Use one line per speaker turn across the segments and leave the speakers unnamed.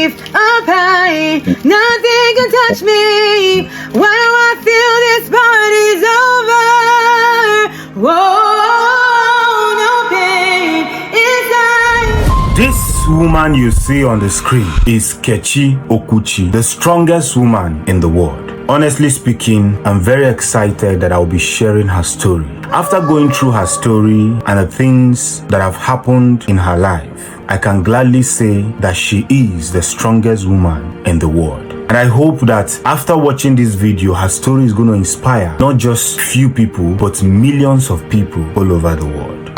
life up high. Nothing can touch me. Why do I feel this party's over? Whoa, no pain inside.
This woman you see on the screen is Kechi Okwuchi, the strongest woman in the world. Honestly speaking, I'm very excited that I'll be sharing her story. After going through her story and the things that have happened in her life, I can gladly say that she is the strongest woman in the world. And I hope that after watching this video, her story is going to inspire not just few people, but millions of people all over the world.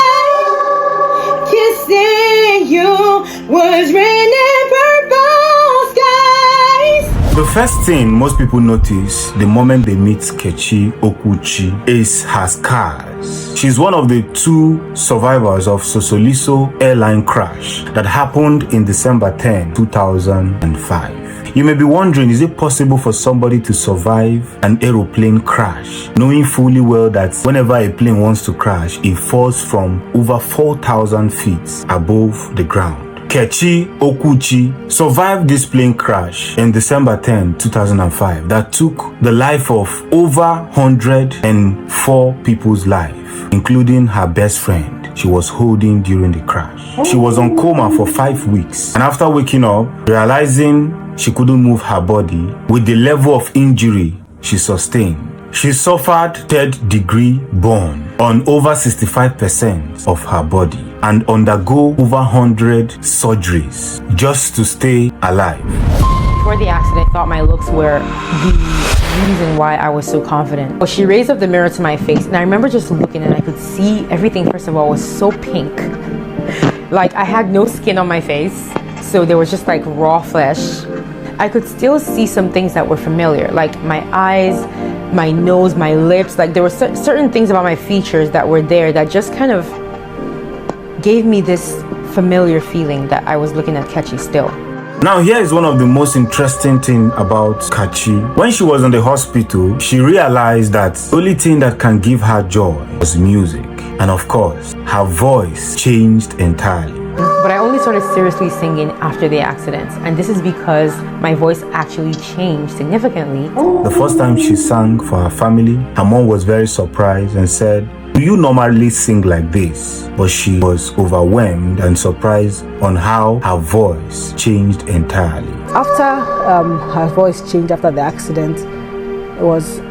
Kissing you was raining purple skies.
The first thing most people notice the moment they meet Kechi Okwuchi is her scars. She's one of the 2 survivors of Sosoliso airline crash that happened in December 10, 2005. You may be wondering, is it possible for somebody to survive an aeroplane crash, knowing fully well that whenever a plane wants to crash, it falls from over 4,000 feet above the ground? Kechi Okwuchi survived this plane crash in December 10, 2005 that took the life of over 104 people's life, including her best friend she was holding during the crash. She was on coma for 5 weeks, and after waking up, realizing she couldn't move her body with the level of injury she sustained, she suffered 3rd-degree burn on over 65% of her body and undergo over 100 surgeries just to stay alive.
Before the accident, I thought my looks were the reason why I was so confident. Well, she raised up the mirror to my face, and I remember just looking and I could see everything, first of all, was so pink. Like, I had no skin on my face, so there was just like raw flesh. I could still see some things that were familiar, like my eyes, my nose, my lips. Like, there were certain things about my features that were there that just kind of gave me this familiar feeling that I was looking at Kechi still.
Now, here is one of the most interesting things about Kechi. When she was in the hospital, she realized that the only thing that can give her joy was music. And of course, her voice changed entirely.
But I only started seriously singing after the accident, and this is because my voice actually changed significantly.
The first time she sang for her family, her mom was very surprised and said, "Do you normally sing like this?" But she was overwhelmed and surprised on how her voice changed entirely.
After her voice changed after the accident, it was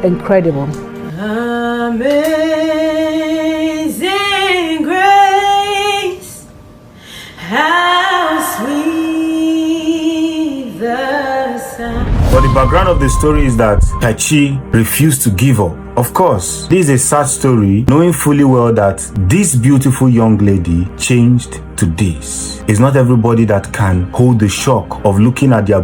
incredible.
Amazing grace, how sweet the sound.
But the background of the story is that Kechi refused to give up. Of course, this is a sad story, knowing fully well that this beautiful young lady changed to this. It's not everybody that can hold the shock of looking at their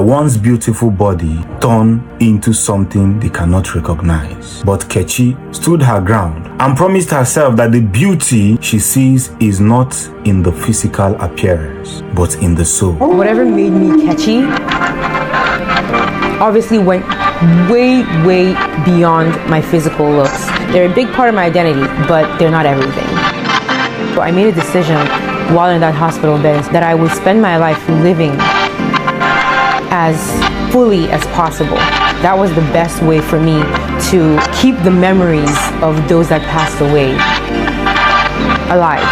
once beautiful body turn into something they cannot recognize. But Kechi stood her ground and promised herself that the beauty she sees is not in the physical appearance, but in the soul.
Whatever made me Kechi obviously went way beyond my physical looks. They're a big part of my identity, but they're not everything. So I made a decision while in that hospital bed that I would spend my life living as fully as possible. That was the best way for me to keep the memories of those that passed away alive.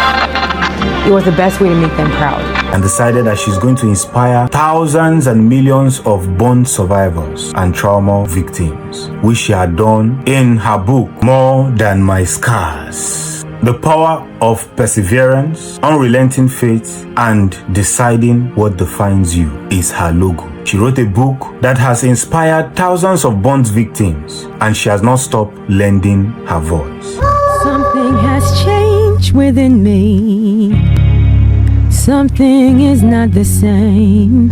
It was the best way to make them proud.
And decided that she's going to inspire thousands and millions of burn survivors and trauma victims, which she had done in her book, More Than My Scars. The power of perseverance, unrelenting faith, and deciding what defines you is her logo. She wrote a book that has inspired thousands of burn victims, and she has not stopped lending her voice.
Something has changed within me. Something is not the same.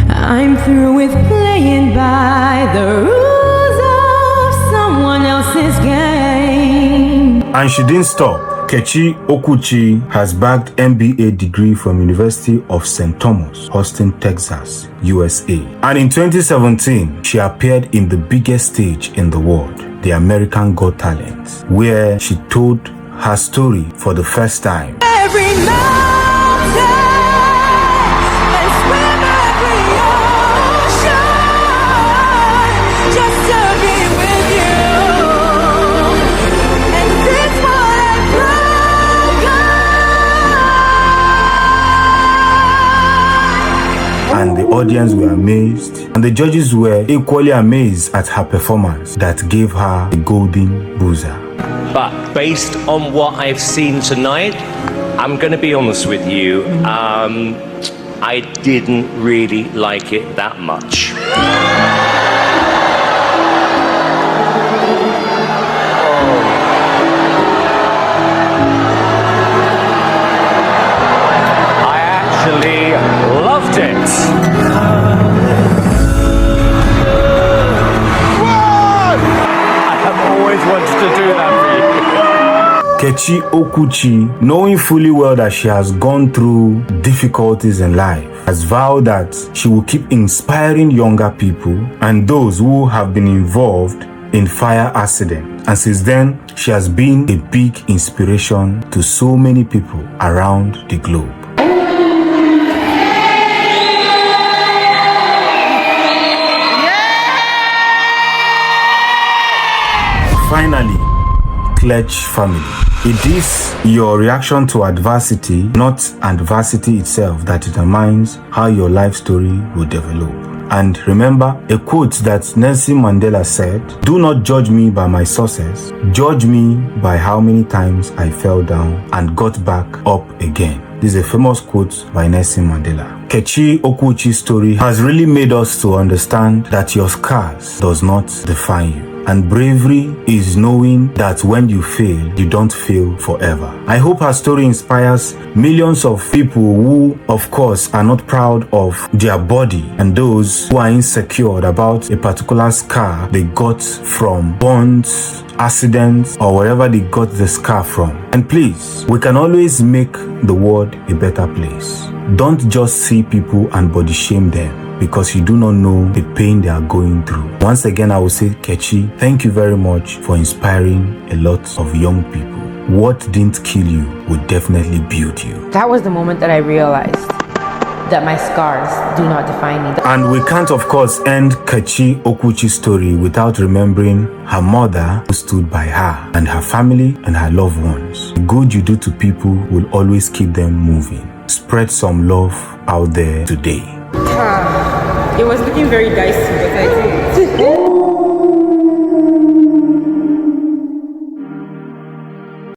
I'm through with playing by the rules of someone else's game.
And she didn't stop. Kechi Okwuchi has bagged MBA degree from University of St. Thomas, Austin, Texas, USA. And in 2017, she appeared in the biggest stage in the world, the American Got Talent, where she told her story for the first time.
Every mountain
the audience were amazed, and the judges were equally amazed at her performance that gave her the golden buzzer.
But based on what I've seen tonight, I'm going to be honest with you, I didn't really like it that much. I actually loved it. I have always wanted to do that for you.
Kechi Okwuchi, knowing fully well that she has gone through difficulties in life, has vowed that she will keep inspiring younger people and those who have been involved in fire accidents. And since then, she has been a big inspiration to so many people around the globe. Finally, Kechi family. It is your reaction to adversity, not adversity itself, that determines how your life story will develop. And remember a quote that Nelson Mandela said, "Do not judge me by my success, judge me by how many times I fell down and got back up again." This is a famous quote by Nelson Mandela. Kechi Okwuchi's story has really made us to understand that your scars does not define you. And bravery is knowing that when you fail, you don't fail forever. I hope her story inspires millions of people who, of course, are not proud of their body, and those who are insecure about a particular scar they got from burns, accidents, or wherever they got the scar from. And please, we can always make the world a better place. Don't just see people and body shame them, because you do not know the pain they are going through. Once again, I will say, Kechi, thank you very much for inspiring a lot of young people. What didn't kill you would definitely build you.
That was the moment that I realized that my scars do not define me.
And we can't, of course, end Kechi Okwuchi's story without remembering her mother who stood by her, and her family and her loved ones. The good you do to people will always keep them moving. Spread some love out there today.
It was looking very dicey, but I